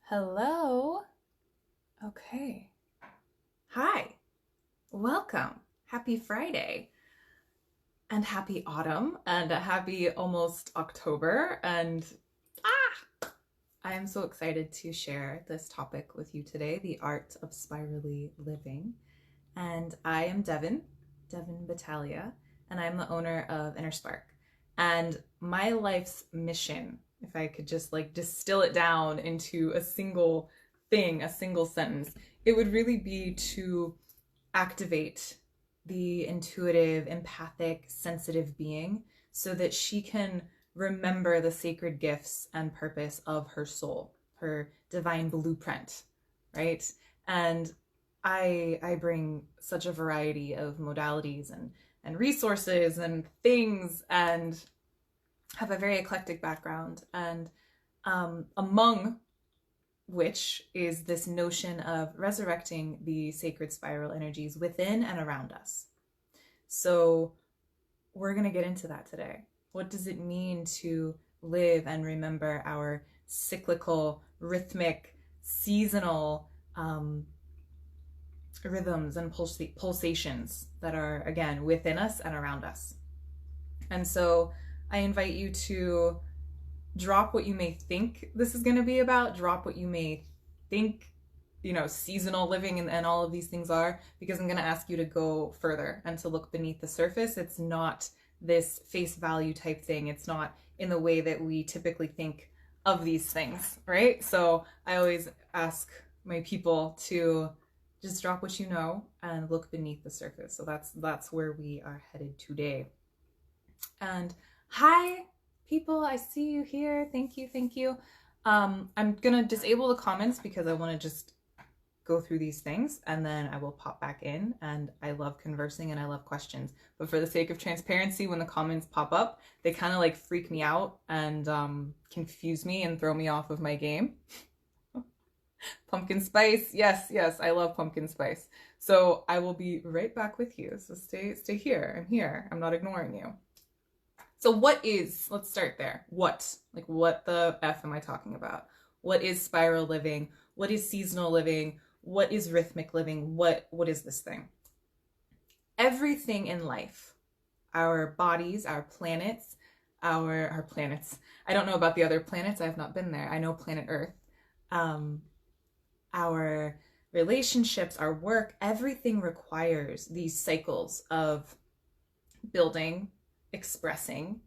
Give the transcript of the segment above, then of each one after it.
Hello. Okay. Hi. Welcome. Happy Friday and happy autumn and a happy almost October. And I am so excited to share this topic with you today, the art of spirally living. And I am Devon Battaglia, and I'm the owner of InnerSpark. And my life's mission, if I could just like distill it down into a single thing, a single sentence, it would really be to activate the intuitive, empathic, sensitive being so that she can remember the sacred gifts and purpose of her soul, her divine blueprint, right? And I bring such a variety of modalities and resources and things, and have a very eclectic background, and among which is this notion of resurrecting the sacred spiral energies within and around us. So we're going to get into that today. What does it mean to live and remember our cyclical, rhythmic, seasonal rhythms and pulsations that are, again, within us and around us? And so I invite you to drop what you may think this is going to be about, drop what you may think, seasonal living and all of these things are, because I'm going to ask you to go further and to look beneath the surface. It's not this face value type thing. It's not in the way that we typically think of these things, right? So I always ask my people to just drop what you know and look beneath the surface. So that's where we are headed today. And hi, people, I see you here. Thank you. I'm gonna disable the comments because I want to just go through these things, and then I will pop back in. And I love conversing and I love questions, but for the sake of transparency, when the comments pop up, they kind of like freak me out and confuse me and throw me off of my game. Pumpkin spice, yes, I love pumpkin spice. So I will be right back with you. So stay here. I'm here. I'm not ignoring you. So let's start there. What the F am I talking about? What is spiral living? What is seasonal living? What is rhythmic living? What is this thing? Everything in life, our bodies, our planets, our planets. I don't know about the other planets. I have not been there. I know planet Earth. Our relationships, our work, everything requires these cycles of building, expressing,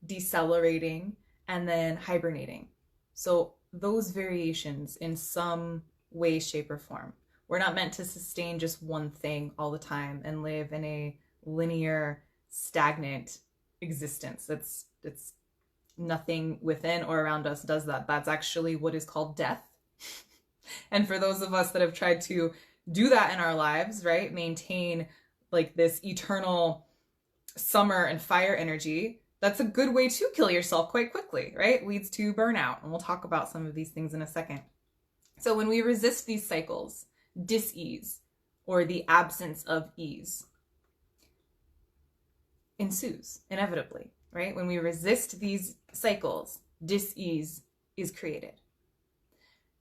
decelerating, and then hibernating. So those variations in some way, shape, or form. We're not meant to sustain just one thing all the time and live in a linear, stagnant existence. It's nothing within or around us does that. That's actually what is called death. And for those of us that have tried to do that in our lives, right, maintain like this eternal summer and fire energy, that's a good way to kill yourself quite quickly, right? Leads to burnout. And we'll talk about some of these things in a second. So when we resist these cycles, dis-ease, or the absence of ease, ensues inevitably, right? When we resist these cycles, dis-ease is created.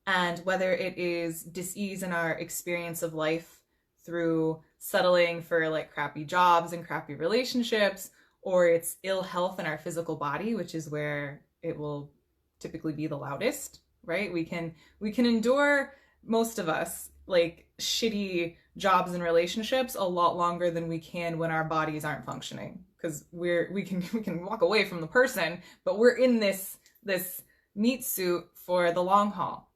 And whether it is dis-ease in our experience of life through settling for like crappy jobs and crappy relationships, or it's ill health in our physical body, which is where it will typically be the loudest, right? We can endure, most of us, like shitty jobs and relationships a lot longer than we can when our bodies aren't functioning, because we can walk away from the person, but we're in this meat suit for the long haul.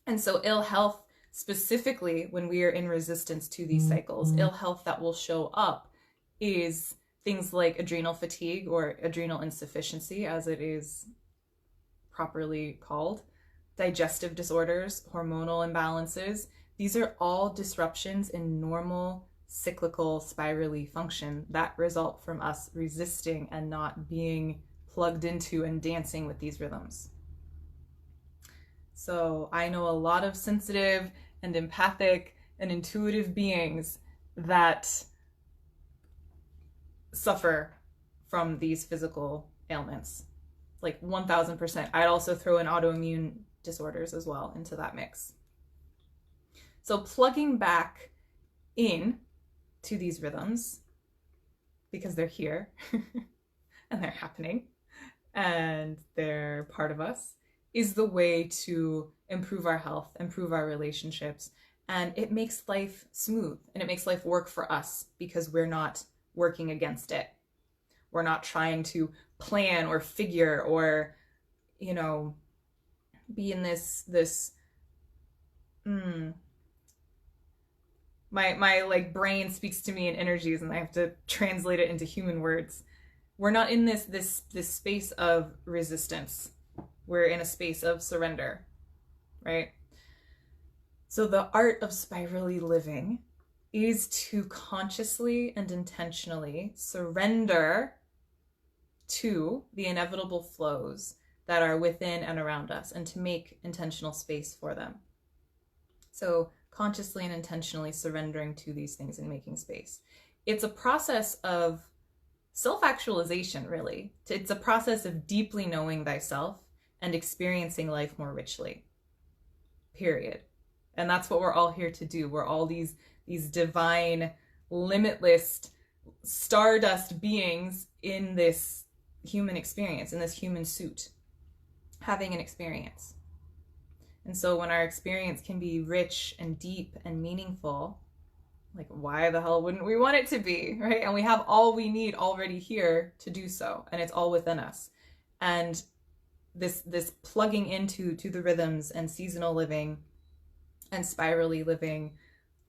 And so ill health, specifically when we are in resistance to these cycles, ill health that will show up is things like adrenal fatigue, or adrenal insufficiency as it is properly called, digestive disorders, hormonal imbalances. These are all disruptions in normal cyclical spirally function that result from us resisting and not being plugged into and dancing with these rhythms. So I know a lot of sensitive and empathic and intuitive beings that suffer from these physical ailments, like 1000%. I'd also throw in autoimmune disorders as well into that mix. So plugging back in to these rhythms, because they're here and they're happening and they're part of us, is the way to improve our health, improve our relationships, and it makes life smooth and it makes life work for us because we're not working against it. We're not trying to plan or figure or, you know, be in this my like brain speaks to me in energies and I have to translate it into human words. We're not in this space of resistance. We're in a space of surrender, right? So the art of spirally living is to consciously and intentionally surrender to the inevitable flows that are within and around us and to make intentional space for them. So consciously and intentionally surrendering to these things and making space. It's a process of self-actualization, really. It's a process of deeply knowing thyself and experiencing life more richly, period. And that's what we're all here to do. We're all these divine, limitless, stardust beings in this human experience, in this human suit, having an experience. And so when our experience can be rich and deep and meaningful, like why the hell wouldn't we want it to be, right? And we have all we need already here to do so, and it's all within us. And this plugging into the rhythms and seasonal living and spirally living,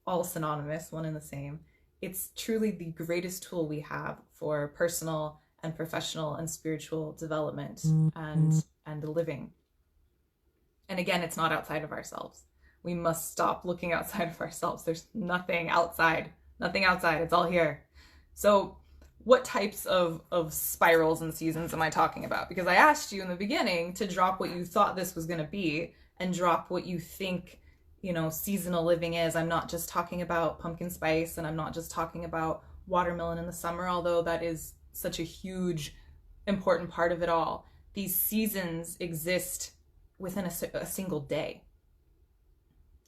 all synonymous, one and the same. It's truly the greatest tool we have for personal and professional and spiritual development and living. And again, it's not outside of ourselves. We must stop looking outside of ourselves. There's nothing outside. It's all here. So what types of spirals and seasons am I talking about? Because I asked you in the beginning to drop what you thought this was going to be and drop what you think, you know, seasonal living is. I'm not just talking about pumpkin spice and I'm not just talking about watermelon in the summer, although that is such a huge, important part of it all. These seasons exist within a single day.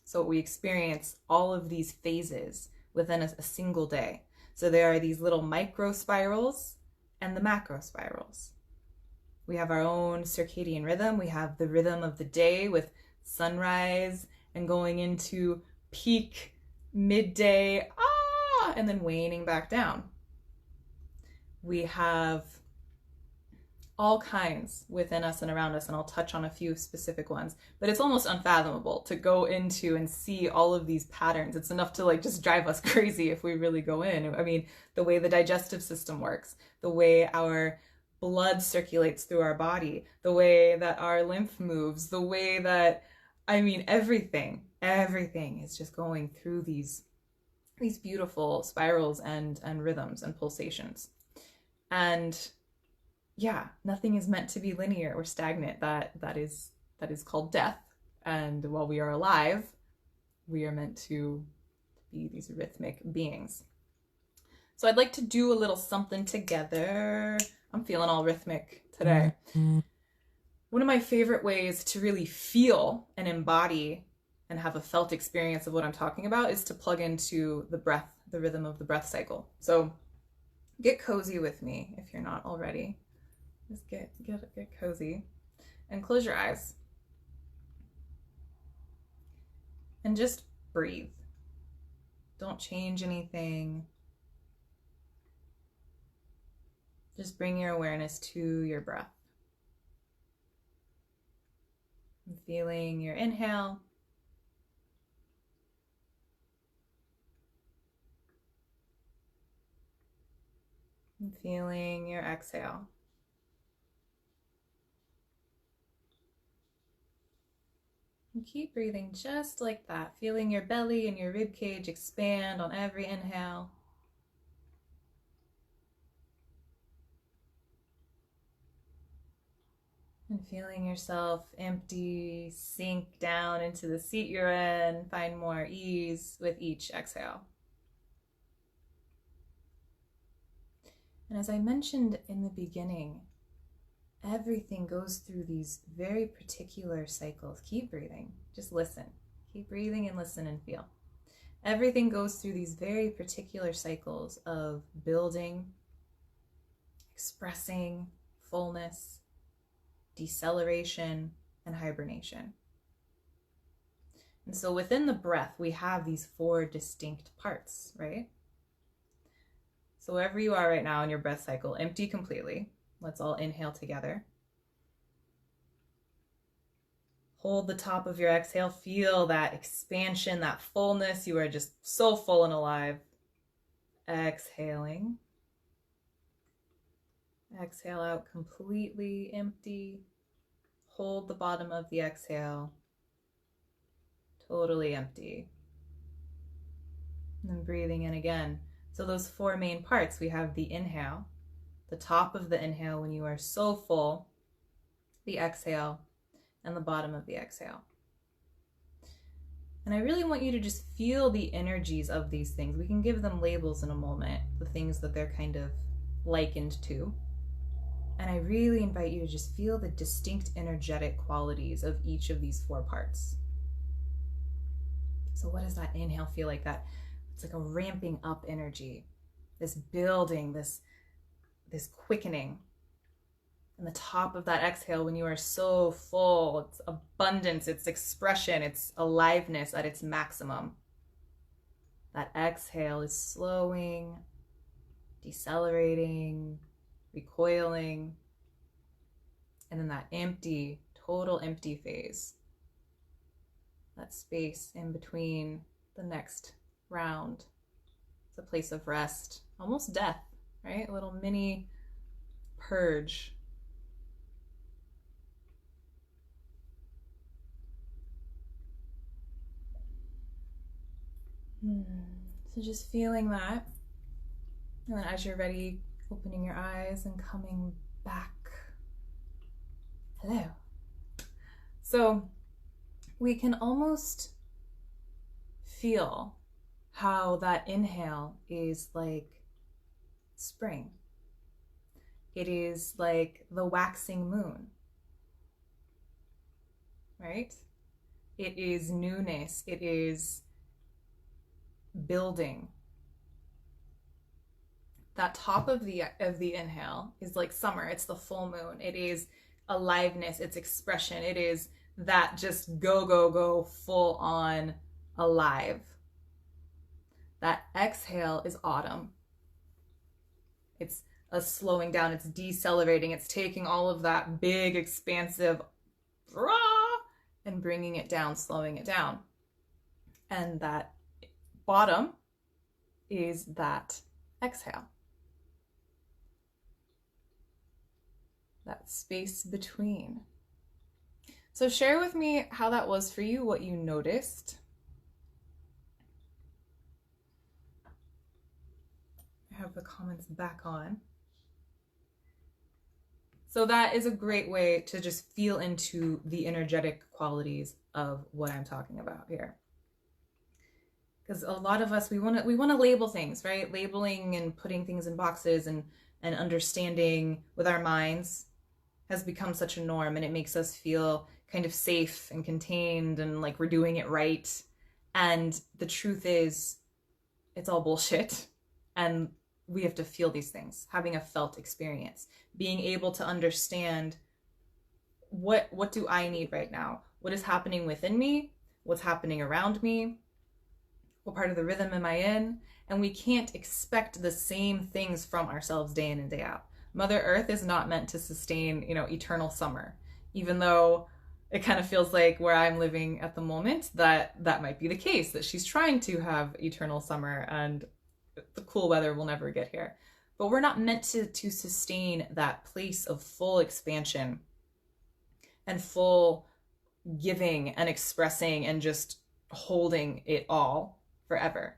So we experience all of these phases within a single day. So there are these little micro spirals and the macro spirals. We have our own circadian rhythm. We have the rhythm of the day with sunrise and going into peak midday, and then waning back down. We have all kinds within us and around us, and I'll touch on a few specific ones, but it's almost unfathomable to go into and see all of these patterns. It's enough to like just drive us crazy if we really go in. I mean, the way the digestive system works, the way our blood circulates through our body, the way that our lymph moves, the way that, I mean, everything is just going through these beautiful spirals and rhythms and pulsations. And yeah, nothing is meant to be linear or stagnant. That is called death. And while we are alive, we are meant to be these rhythmic beings. So I'd like to do a little something together. I'm feeling all rhythmic today. One of my favorite ways to really feel and embody and have a felt experience of what I'm talking about is to plug into the breath, the rhythm of the breath cycle. So get cozy with me if you're not already. Just get cozy and close your eyes and just breathe. Don't change anything. Just bring your awareness to your breath. I'm feeling your inhale. I'm feeling your exhale. And keep breathing just like that, feeling your belly and your rib cage expand on every inhale. And feeling yourself empty, sink down into the seat you're in, find more ease with each exhale. And as I mentioned in the beginning, everything goes through these very particular cycles. Keep breathing. Just listen. Keep breathing and listen and feel. Everything goes through these very particular cycles of building, expressing, fullness, deceleration, and hibernation. And so within the breath, we have these 4 distinct parts, right? So wherever you are right now in your breath cycle, empty completely. Let's all inhale together. Hold the top of your exhale. Feel that expansion, that fullness. You are just so full and alive. Exhaling. Exhale out completely empty. Hold the bottom of the exhale. Totally empty. And then breathing in again. So those 4 main parts, we have the inhale, the top of the inhale when you are so full, the exhale, and the bottom of the exhale. And I really want you to just feel the energies of these things. We can give them labels in a moment, the things that they're kind of likened to. And I really invite you to just feel the distinct energetic qualities of each of these 4 parts. So what does that inhale feel like? That it's like a ramping up energy, this building, this quickening. And the top of that exhale, when you are so full, it's abundance, it's expression, it's aliveness at its maximum. That exhale is slowing, decelerating, recoiling. And then that empty, total empty phase. That space in between the next round. It's a place of rest, almost death, right? A little mini purge. So just feeling that. And then as you're ready, opening your eyes and coming back. Hello. So we can almost feel how that inhale is like spring. It is like the waxing moon, right? It is newness. It is building. That top of the inhale is like summer. It's the full moon. It is aliveness. It's expression. It is that just go, go, go, full on alive. That exhale is autumn. It's a slowing down. It's decelerating. It's taking all of that big, expansive rah, and bringing it down, slowing it down. And that bottom is that exhale. That space between. So share with me how that was for you, what you noticed. I have the comments back on. So that is a great way to just feel into the energetic qualities of what I'm talking about here. Because a lot of us, we want to label things, right? Labeling and putting things in boxes and understanding with our minds has become such a norm, and it makes us feel kind of safe and contained and like we're doing it right. And the truth is, it's all bullshit. And we have to feel these things, having a felt experience, being able to understand what do I need right now? What is happening within me? What's happening around me? What part of the rhythm am I in? And we can't expect the same things from ourselves day in and day out. Mother Earth is not meant to sustain, eternal summer, even though it kind of feels like where I'm living at the moment that might be the case, that she's trying to have eternal summer and the cool weather will never get here. But we're not meant to sustain that place of full expansion and full giving and expressing and just holding it all forever.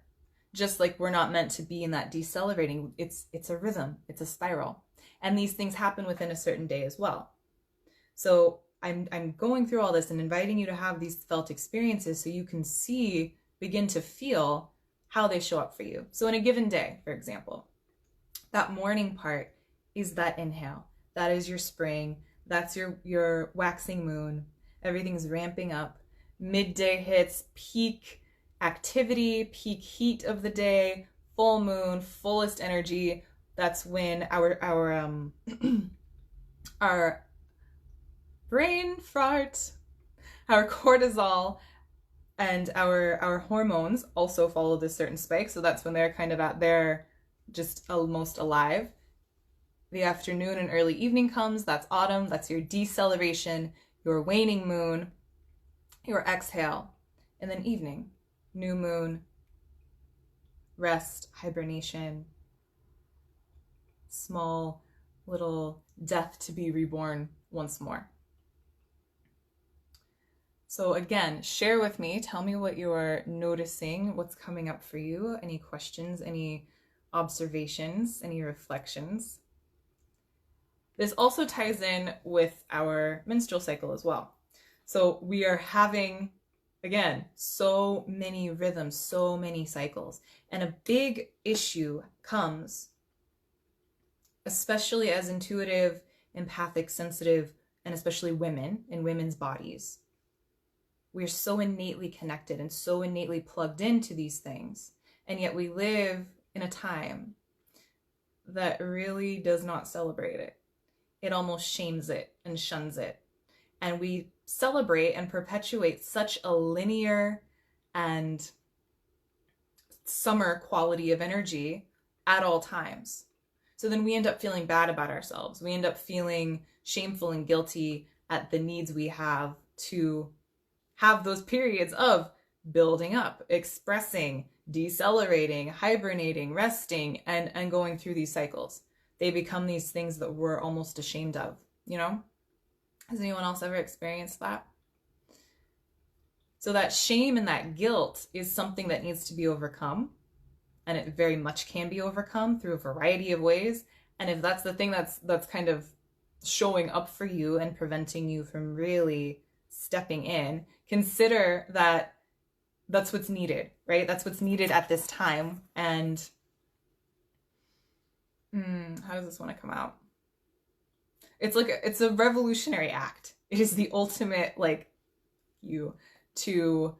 Just like we're not meant to be in that decelerating. It's a rhythm, it's a spiral. And these things happen within a certain day as well. So I'm going through all this and inviting you to have these felt experiences so you can begin to feel how they show up for you. So in a given day, for example, that morning part is that inhale. That is your spring. That's your waxing moon. Everything's ramping up. Midday hits, peak activity, peak heat of the day, full moon, fullest energy. That's when our our brain fart, our cortisol, and our hormones also follow this certain spike. So that's when they're kind of at their just almost alive. The afternoon and early evening comes. That's autumn. That's your deceleration, your waning moon, your exhale. And then evening, new moon, rest, hibernation, small little death to be reborn once more. So again, share with me, tell me what you're noticing, what's coming up for you, any questions, any observations, any reflections. This also ties in with our menstrual cycle as well. So we are having, again, so many rhythms, so many cycles. And a big issue comes, especially as intuitive, empathic, sensitive, and especially women in women's bodies. We're so innately connected and so innately plugged into these things. And yet we live in a time that really does not celebrate it. It almost shames it and shuns it. And we celebrate and perpetuate such a linear and summer quality of energy at all times. So then we end up feeling bad about ourselves. We end up feeling shameful and guilty at the needs we have to have those periods of building up, expressing, decelerating, hibernating, resting, and going through these cycles. They become these things that we're almost ashamed of, you know? Has anyone else ever experienced that? So that shame and that guilt is something that needs to be overcome. And it very much can be overcome through a variety of ways. And if that's the thing that's kind of showing up for you and preventing you from really stepping in, consider that that's what's needed, right? That's what's needed at this time. And how does this want to come out? It's a revolutionary act. It is the ultimate, like, to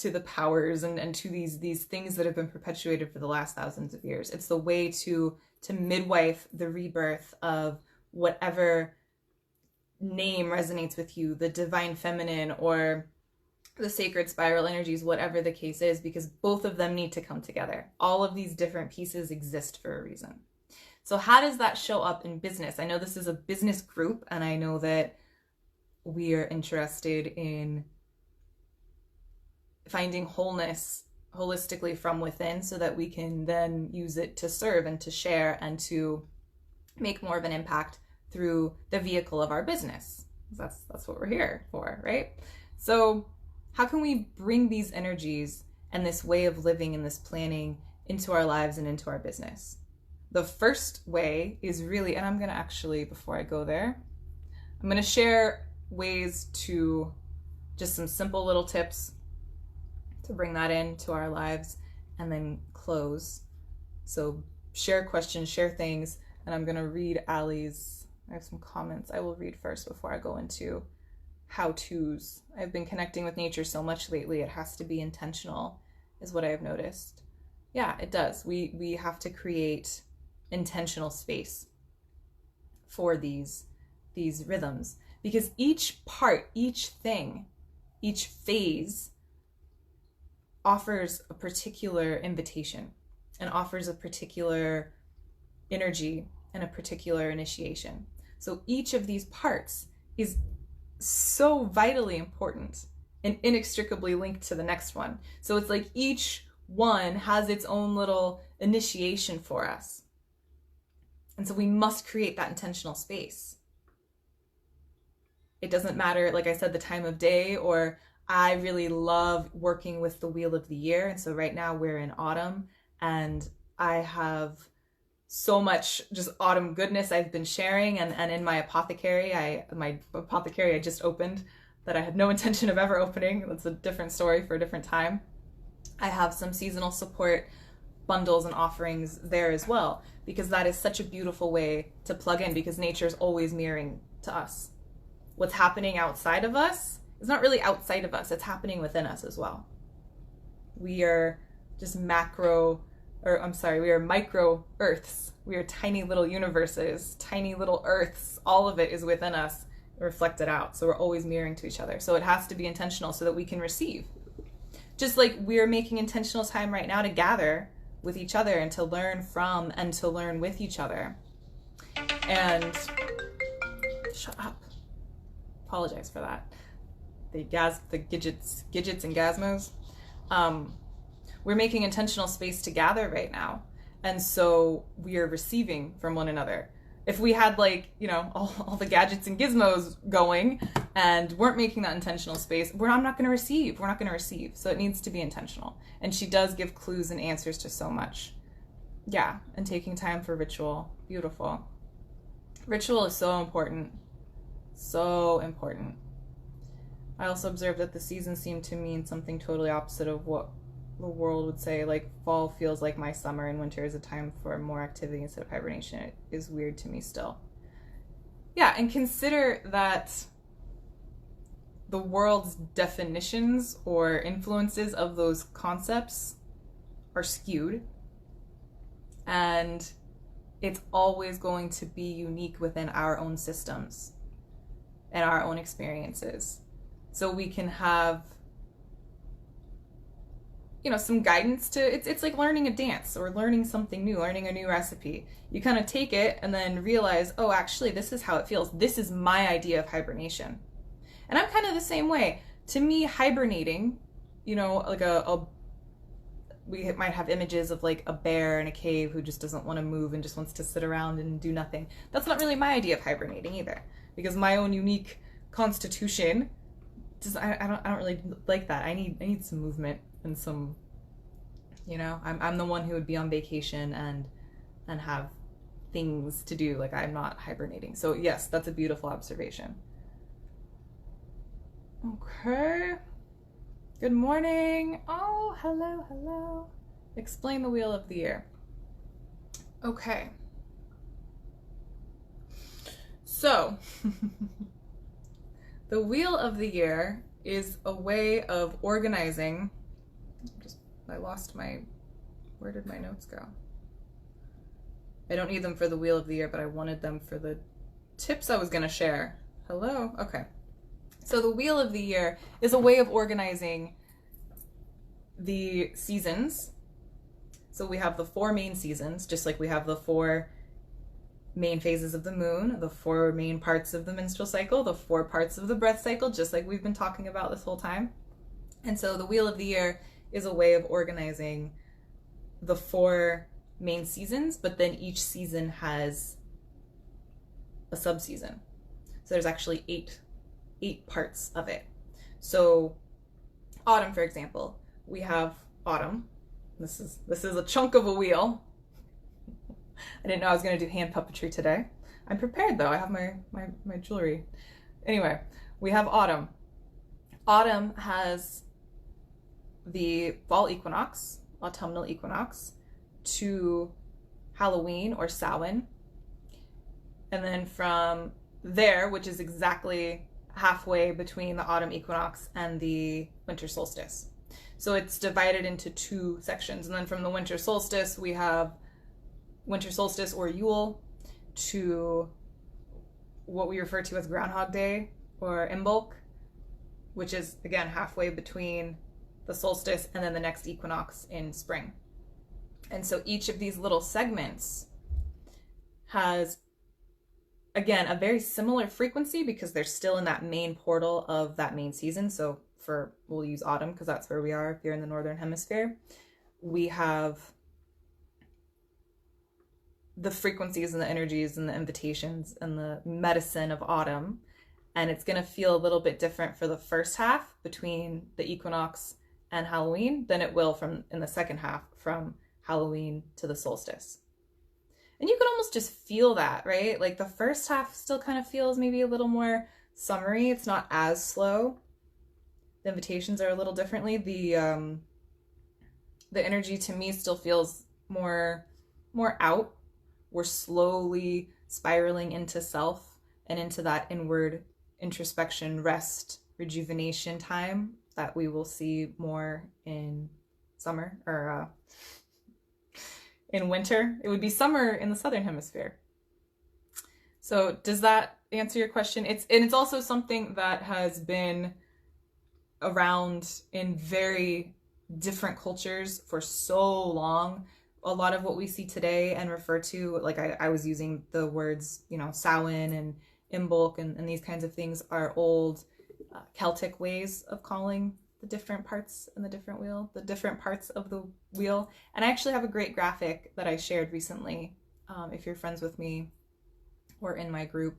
the powers and to these things that have been perpetuated for the last thousands of years. It's the way to midwife the rebirth of whatever name resonates with you, the divine feminine or the sacred spiral energies, whatever the case is, because both of them need to come together. All of these different pieces exist for a reason. So how does that show up in business? I know this is a business group, and I know that we are interested in finding wholeness holistically from within so that we can then use it to serve and to share and to make more of an impact through the vehicle of our business. That's what we're here for, right? So how can we bring these energies and this way of living and this planning into our lives and into our business? The first way is really, and I'm going to actually, before I go there, I'm going to share ways to just some simple little tips to bring that into our lives and then close. So share questions, share things, and I'm going to read Allie's, I have some comments I will read first before I go into how-tos. I've been connecting with nature so much lately, it has to be intentional, is what I have noticed. Yeah, it does. We have to create intentional space for these rhythms, because each part, each thing, each phase offers a particular invitation and offers a particular energy and a particular initiation. So each of these parts is so vitally important and inextricably linked to the next one. So it's like each one has its own little initiation for us. And so we must create that intentional space. It doesn't matter, like I said, the time of day, or I really love working with the wheel of the year. And so right now we're in autumn, and I have so much just autumn goodness I've been sharing. And in my apothecary I just opened that I had no intention of ever opening. That's a different story for a different time. I have some seasonal support bundles and offerings there as well, because that is such a beautiful way to plug in, because nature is always mirroring to us. What's happening outside of us is not really outside of us, it's happening within us as well. We are just we are micro earths. We are tiny little universes, tiny little earths. All of it is within us, reflected out. So we're always mirroring to each other. So it has to be intentional so that we can receive. Just like we're making intentional time right now to gather with each other and to learn from and to learn with each other. And shut up. Apologize for that. The gidgets and gasmos. We're making intentional space to gather right now. And so we are receiving from one another. If we had all the gadgets and gizmos going and weren't making that intentional space, I'm not going to receive. We're not going to receive. So it needs to be intentional. And she does give clues and answers to so much. Yeah. And taking time for ritual. Beautiful. Ritual is so important. So important. I also observed that the seasons seem to mean something totally opposite of what the world would say. Like fall feels like my summer and winter is a time for more activity instead of hibernation. It is weird to me still. Yeah, and consider that the world's definitions or influences of those concepts are skewed, and it's always going to be unique within our own systems and our own experiences. So we can have some guidance to it's like learning a dance or learning something new, learning a new recipe. You kind of take it and then realize, oh, actually, this is how it feels. This is my idea of hibernation. And I'm kind of the same way. To me, hibernating, like we might have images of like a bear in a cave who just doesn't want to move and just wants to sit around and do nothing. That's not really my idea of hibernating either, because my own unique constitution I don't really like that. I need some movement and some, I'm the one who would be on vacation and have things to do. Like I'm not hibernating. So yes, that's a beautiful observation. Okay. Good morning. Oh, hello. Explain the wheel of the year. Okay. So, the wheel of the year is a way of organizing. Where did my notes go? I don't need them for the wheel of the year, but I wanted them for the tips I was going to share. Hello? Okay. So the wheel of the year is a way of organizing the seasons. So we have the 4 main seasons, just like we have the 4 main phases of the moon, the 4 main parts of the menstrual cycle, the 4 parts of the breath cycle, just like we've been talking about this whole time. And so the wheel of the year is a way of organizing the 4 main seasons, but then each season has a sub-season. So there's actually 8 parts of it. So autumn, for example, we have autumn. This is a chunk of a wheel. I didn't know I was going to do hand puppetry today. I'm prepared though. I have my jewelry. Anyway, we have autumn. Autumn has the fall equinox, autumnal equinox, to Halloween or Samhain. And then from there, which is exactly halfway between the autumn equinox and the winter solstice. So it's divided into 2 sections. And then from the winter solstice, we have winter solstice or Yule to what we refer to as Groundhog Day or Imbolc, which is again halfway between the solstice and then the next equinox in spring. And so each of these little segments has, again, a very similar frequency because they're still in that main portal of that main season. So we'll use autumn because that's where we are if you're in the northern hemisphere. We have the frequencies and the energies and the invitations and the medicine of autumn. And it's going to feel a little bit different for the first half between the equinox and Halloween than it will in the second half from Halloween to the solstice. And you can almost just feel that, right? Like the first half still kind of feels maybe a little more summery. It's not as slow. The invitations are a little differently. The energy to me still feels more out. We're slowly spiraling into self and into that inward introspection, rest, rejuvenation time that we will see more in summer or in winter. It would be summer in the Southern Hemisphere. So does that answer your question? It's also something that has been around in very different cultures for so long. A lot of what we see today and refer to, like I was using the words, Samhain and Imbolc and these kinds of things, are old Celtic ways of calling the different parts in the different parts of the wheel. And I actually have a great graphic that I shared recently, if you're friends with me or in my group,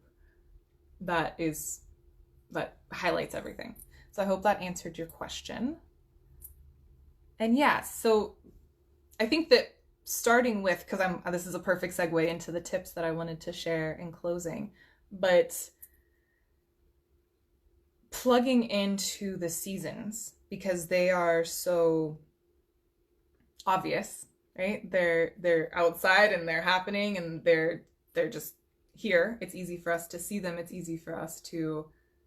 that highlights everything. So I hope that answered your question. And yeah, so I think that starting with, because this is a perfect segue into the tips that I wanted to share in closing, but plugging into the seasons, because they are so obvious, right? They're outside and they're happening and they're just here. It's easy for us to see them. It's easy for us to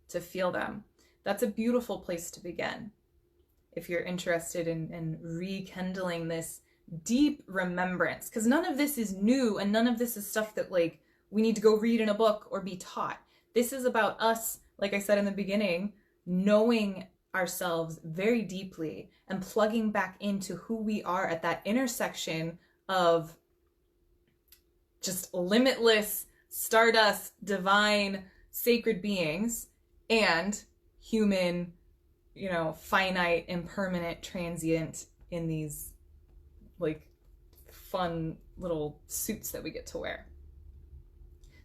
feel them. That's a beautiful place to begin. If you're interested in rekindling this deep remembrance, because none of this is new and none of this is stuff that like we need to go read in a book or be taught. This is about us, like I said in the beginning, knowing ourselves very deeply and plugging back into who we are at that intersection of just limitless, stardust, divine, sacred beings and human, finite, impermanent, transient in these like fun little suits that we get to wear.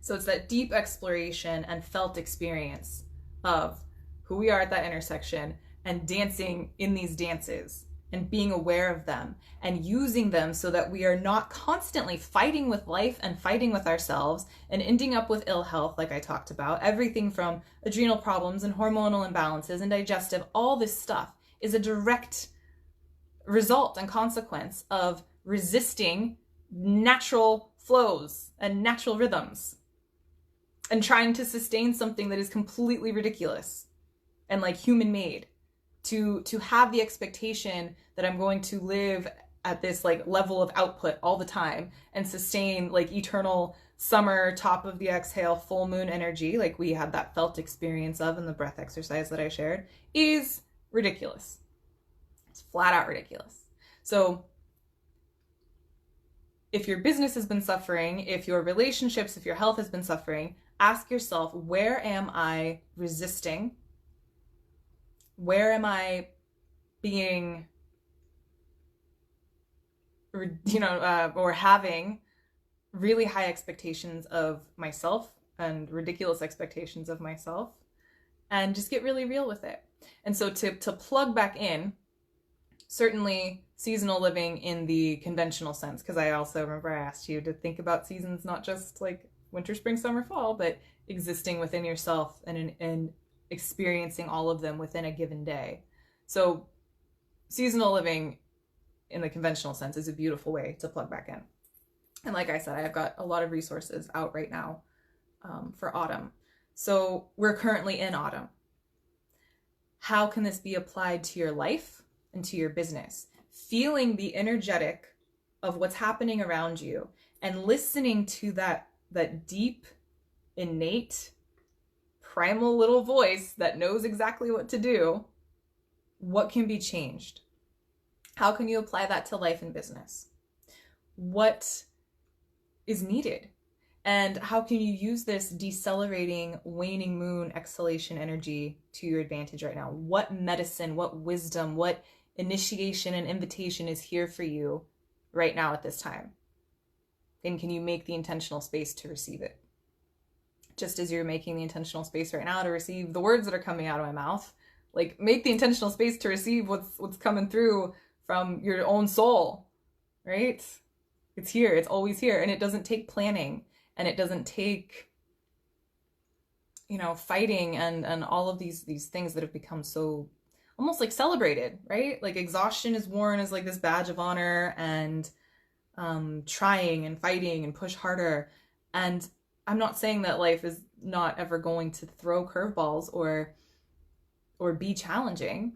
So it's that deep exploration and felt experience of who we are at that intersection and dancing in these dances and being aware of them and using them so that we are not constantly fighting with life and fighting with ourselves and ending up with ill health, like I talked about. Everything from adrenal problems and hormonal imbalances and digestive, all this stuff is a direct result and consequence of resisting natural flows and natural rhythms and trying to sustain something that is completely ridiculous and like human made. To have the expectation that I'm going to live at this like level of output all the time and sustain like eternal summer, top of the exhale, full moon energy, like we had that felt experience of in the breath exercise that I shared, is ridiculous. It's flat out ridiculous. So if your business has been suffering, if your relationships, if your health has been suffering, ask yourself, where am I resisting? Where am I being, or having really high expectations of myself and ridiculous expectations of myself, and just get really real with it. And so to plug back in, certainly seasonal living in the conventional sense, because I also remember I asked you to think about seasons, not just like winter, spring, summer, fall, but existing within yourself and experiencing all of them within a given day. So seasonal living in the conventional sense is a beautiful way to plug back in. And like I said, I've got a lot of resources out right now for autumn. So we're currently in autumn. How can this be applied to your life and to your business? Feeling the energetic of what's happening around you and listening to that deep, innate, primal little voice that knows exactly what to do. What can be changed? How can you apply that to life and business? What is needed? And how can you use this decelerating, waning moon exhalation energy to your advantage right now? What medicine, what wisdom, what initiation and invitation is here for you right now at this time? And can you make the intentional space to receive it? Just as you're making the intentional space right now to receive the words that are coming out of my mouth, like make the intentional space to receive what's coming through from your own soul, right? It's here, it's always here. And it doesn't take planning, and it doesn't take, fighting and all of these things that have become so almost like celebrated, right? Like exhaustion is worn as like this badge of honor, and trying and fighting and push harder. And I'm not saying that life is not ever going to throw curveballs or be challenging.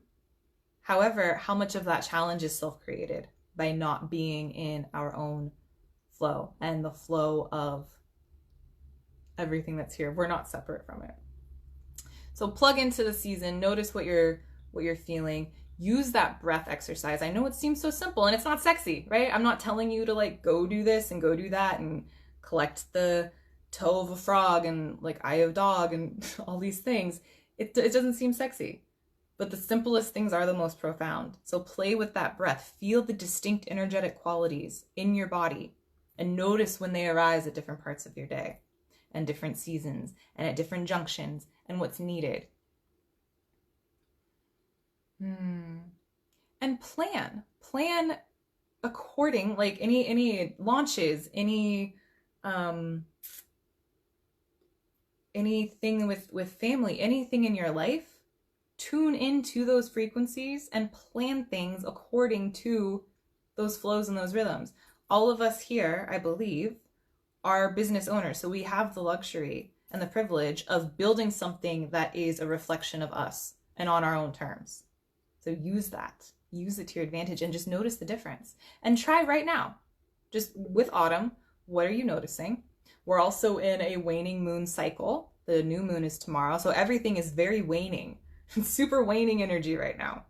However, how much of that challenge is self-created by not being in our own flow and the flow of everything that's here? We're not separate from it. So plug into the season, notice what you're feeling. Use that breath exercise. I know it seems so simple and it's not sexy, right? I'm not telling you to like go do this and go do that and collect the toe of a frog and like eye of dog and all these things. It doesn't seem sexy, but the simplest things are the most profound. So play with that breath. Feel the distinct energetic qualities in your body and notice when they arise at different parts of your day and different seasons and at different junctions and what's needed. And plan according, like any launches, anything with family, anything in your life, tune into those frequencies and plan things according to those flows and those rhythms. All of us here, I believe, are business owners. So we have the luxury and the privilege of building something that is a reflection of us and on our own terms. So use it to your advantage and just notice the difference. And try right now, just with autumn, what are you noticing? We're also in a waning moon cycle. The new moon is tomorrow. So everything is very waning, super waning energy right now.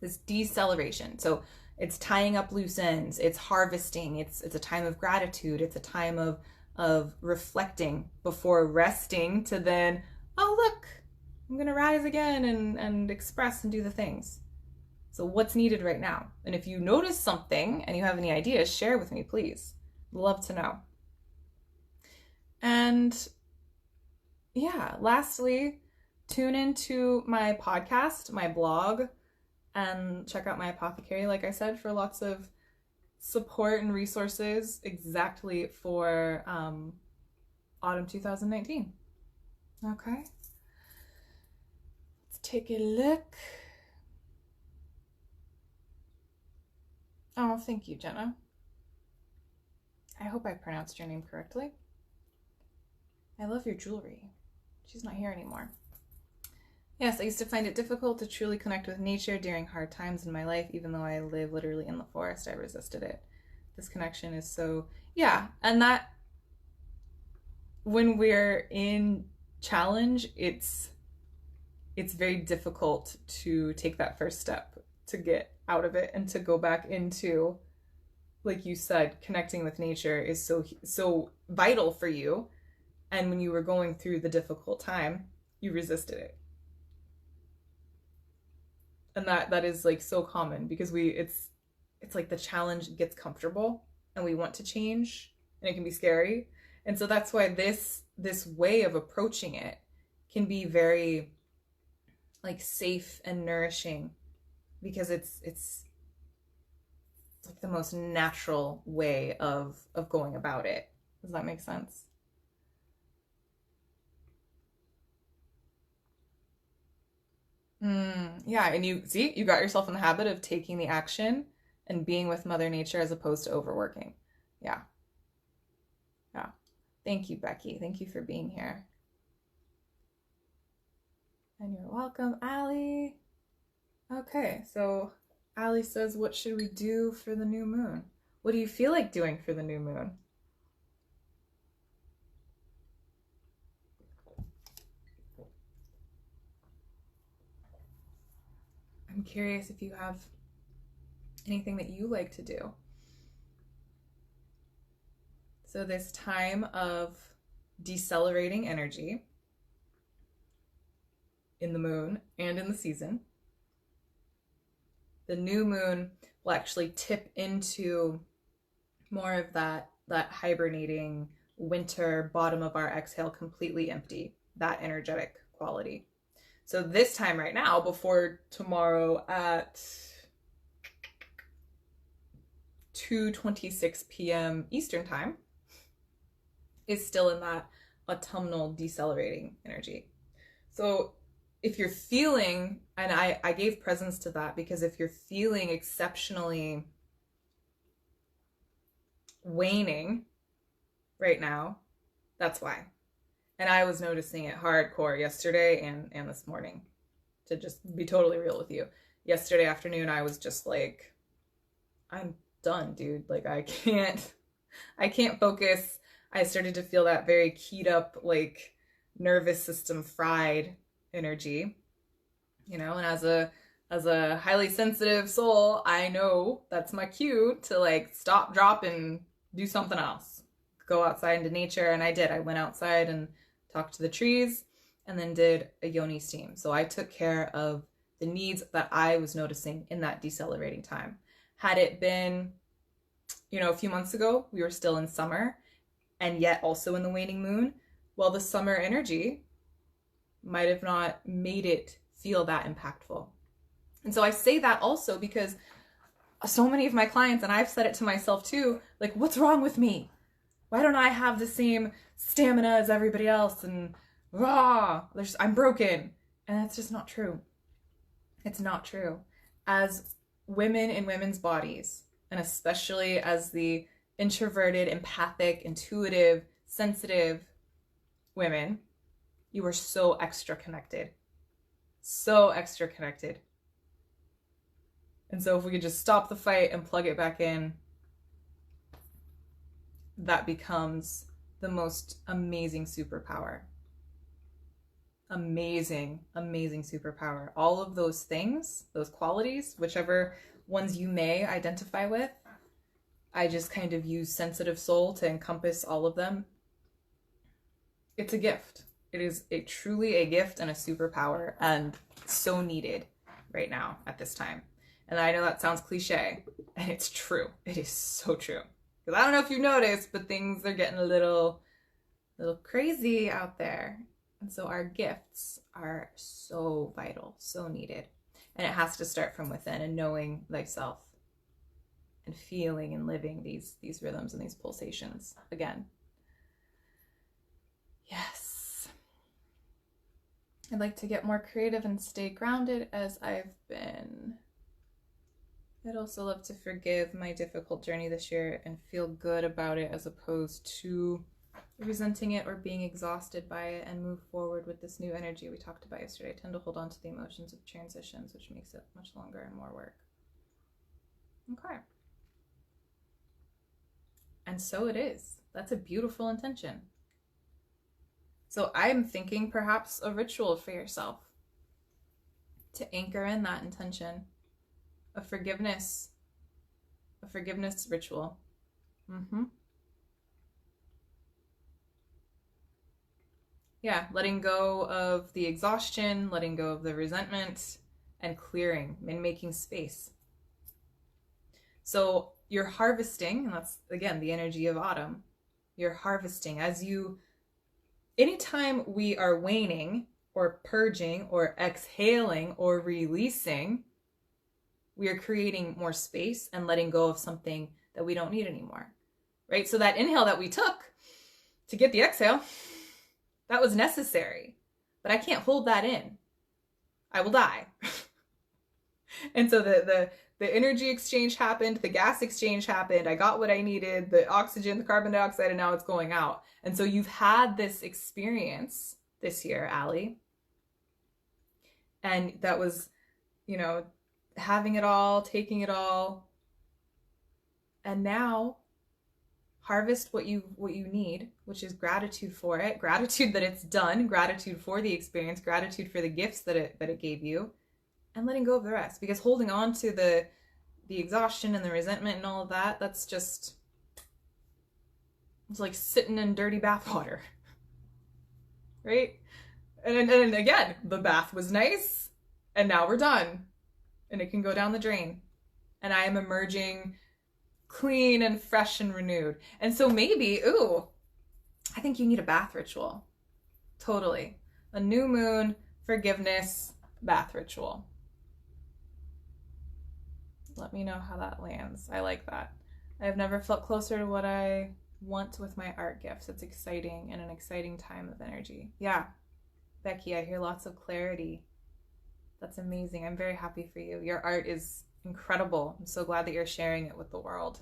This deceleration. So it's tying up loose ends. It's harvesting. It's a time of gratitude. It's a time of reflecting before resting to then, oh, look, I'm going to rise again and express and do the things. So what's needed right now? And if you notice something and you have any ideas, share with me, please. Love to know. And yeah, lastly, tune into my podcast, my blog, and check out my apothecary, like I said, for lots of support and resources exactly for autumn 2019. Okay. Let's take a look. Oh, thank you, Jenna. I hope I pronounced your name correctly. I love your jewelry. She's not here anymore. Yes, I used to find it difficult to truly connect with nature during hard times in my life, even though I live literally in the forest. I resisted it. This connection is so, yeah. And that when we're in challenge, it's very difficult to take that first step to get out of it and to go back into, like you said, connecting with nature is so vital for you. And when you were going through the difficult time, you resisted it. And that is like so common because it's like the challenge gets comfortable and we want to change and it can be scary. And so that's why this way of approaching it can be very like safe and nourishing because it's like the most natural way of going about it. Does that make sense? Yeah, and you got yourself in the habit of taking the action and being with Mother Nature as opposed to overworking. Yeah. Yeah. Thank you, Becky. Thank you for being here. And you're welcome, Allie. Okay, so Allie says, what should we do for the new moon? What do you feel like doing for the new moon? I'm curious if you have anything that you like to do. So this time of decelerating energy in the moon and in the season, the new moon will actually tip into more of that hibernating winter, bottom of our exhale, completely empty, that energetic quality. So this time right now, before tomorrow at 2:26 p.m. Eastern time, is still in that autumnal decelerating energy. So if you're feeling, and I gave presence to that because if you're feeling exceptionally waning right now, that's why. And I was noticing it hardcore yesterday and this morning, to just be totally real with you. Yesterday afternoon, I was just like, I'm done, dude. Like, I can't focus. I started to feel that very keyed up, like, nervous system fried energy, you know, and as a highly sensitive soul, I know that's my cue to like stop, drop, and do something else. Go outside into nature, and I did. I went outside and talked to the trees and then did a yoni steam. So I took care of the needs that I was noticing in that decelerating time. Had it been, you know, a few months ago, we were still in summer and yet also in the waning moon, well, the summer energy might have not made it feel that impactful. And so I say that also because so many of my clients, and I've said it to myself too, like, what's wrong with me? Why don't I have the same stamina as everybody else? And I'm broken. And that's just not true. It's not true. As women in women's bodies, and especially as the introverted, empathic, intuitive, sensitive women, you are so extra connected. So extra connected. And so if we could just stop the fight and plug it back in, that becomes the most amazing superpower. Amazing, amazing superpower. All of those things, those qualities, whichever ones you may identify with, I just kind of use sensitive soul to encompass all of them. It's a gift. It is truly a gift and a superpower, and so needed right now at this time. And I know that sounds cliche, and it's true. It is so true. Because I don't know if you've noticed, but things are getting a little crazy out there. And so our gifts are so vital, so needed. And it has to start from within and knowing thyself and feeling and living these rhythms and these pulsations again. Yes. I'd like to get more creative and stay grounded as I've been. I'd also love to forgive my difficult journey this year and feel good about it as opposed to resenting it or being exhausted by it, and move forward with this new energy we talked about yesterday. I tend to hold on to the emotions of transitions, which makes it much longer and more work. Okay. And so it is. That's a beautiful intention. So I'm thinking perhaps a ritual for yourself to anchor in that intention. A forgiveness ritual. Yeah, letting go of the exhaustion, letting go of the resentment, and clearing and making space. So you're harvesting, and that's again the energy of autumn. You're harvesting anytime we are waning or purging or exhaling or releasing, we are creating more space and letting go of something that we don't need anymore, right? So that inhale that we took to get the exhale, that was necessary, but I can't hold that in. I will die. And so the energy exchange happened, the gas exchange happened, I got what I needed, the oxygen, the carbon dioxide, and now it's going out. And so you've had this experience this year, Allie. And that was, you know, having it all, taking it all. And now harvest what you need, which is gratitude for it, gratitude that it's done, gratitude for the experience, gratitude for the gifts that it gave you, and letting go of the rest. Because holding on to the exhaustion and the resentment and all of that, that's just, it's like sitting in dirty bathwater, right? And again, the bath was nice, and now we're done, and it can go down the drain. And I am emerging clean and fresh and renewed. And so maybe, I think you need a bath ritual. Totally. A new moon, forgiveness, bath ritual. Let me know how that lands. I like that. I've never felt closer to what I want with my art gifts. It's exciting and an exciting time of energy. Yeah, Becky, I hear lots of clarity. That's amazing. I'm very happy for you. Your art is incredible. I'm so glad that you're sharing it with the world.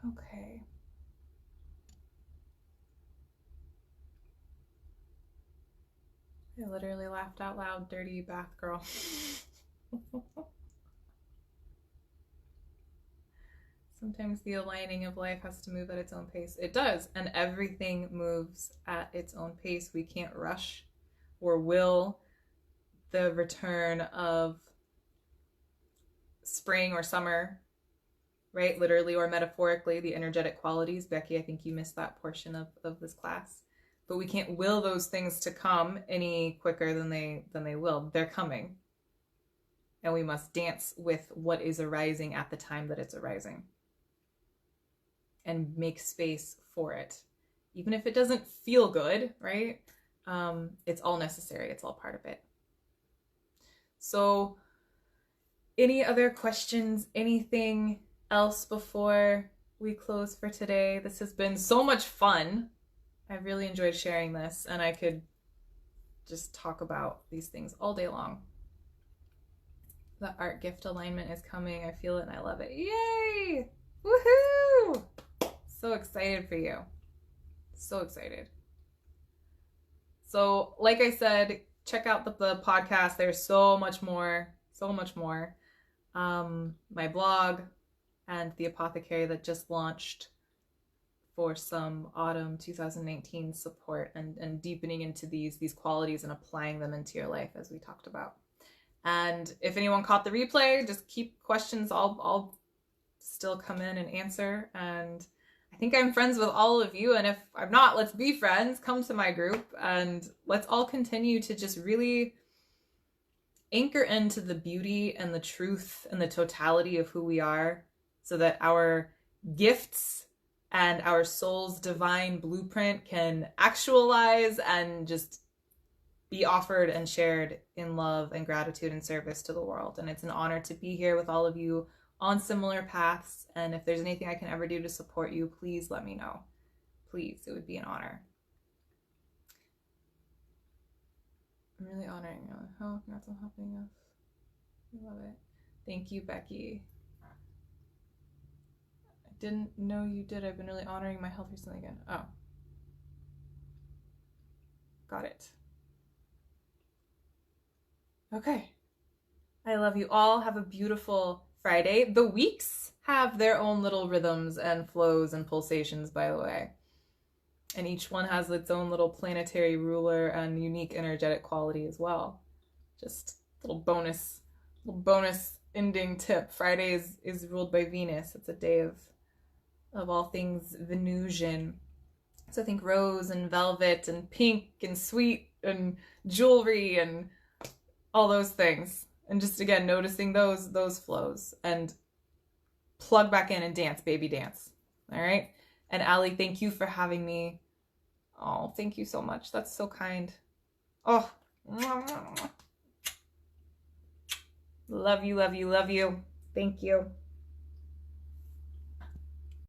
Okay. I literally laughed out loud, dirty bath girl. Sometimes the aligning of life has to move at its own pace. It does, and everything moves at its own pace. We can't rush or will the return of spring or summer, right? Literally or metaphorically, the energetic qualities. Becky, I think you missed that portion of this class. But we can't will those things to come any quicker than they will. They're coming. And we must dance with what is arising at the time that it's arising. And make space for it. Even if it doesn't feel good, right? It's all necessary. It's all part of it. So, any other questions? Anything else before we close for today? This has been so much fun. I really enjoyed sharing this, and I could just talk about these things all day long. The art gift alignment is coming. I feel it and I love it. Yay! Woohoo! So excited for you. So excited. So, like I said, check out the podcast. There's so much more. So much more. My blog and the apothecary that just launched for some autumn 2019 support and deepening into these qualities and applying them into your life, as we talked about. And if anyone caught the replay, just keep questions. I'll still come in and answer. And I think I'm friends with all of you. And if I'm not, let's be friends. Come to my group and let's all continue to just really anchor into the beauty and the truth and the totality of who we are, so that our gifts and our soul's divine blueprint can actualize and just be offered and shared in love and gratitude and service to the world. And it's an honor to be here with all of you on similar paths. And if there's anything I can ever do to support you, please let me know. Please, it would be an honor. I'm really honoring you. Oh, congrats on helping us. I love it. Thank you, Becky. I didn't know you did. I've been really honoring my health recently again. Oh. Got it. Okay. I love you all. Have a beautiful Friday. The weeks have their own little rhythms and flows and pulsations, by the way. And each one has its own little planetary ruler and unique energetic quality as well. Just a little bonus ending tip. Friday is ruled by Venus. It's a day of all things Venusian. So think rose and velvet and pink and sweet and jewelry and all those things. And just again, noticing those flows and plug back in and dance, baby dance. All right. And Allie, thank you for having me. Oh, thank you so much. That's so kind. Oh, love you, love you, love you. Thank you.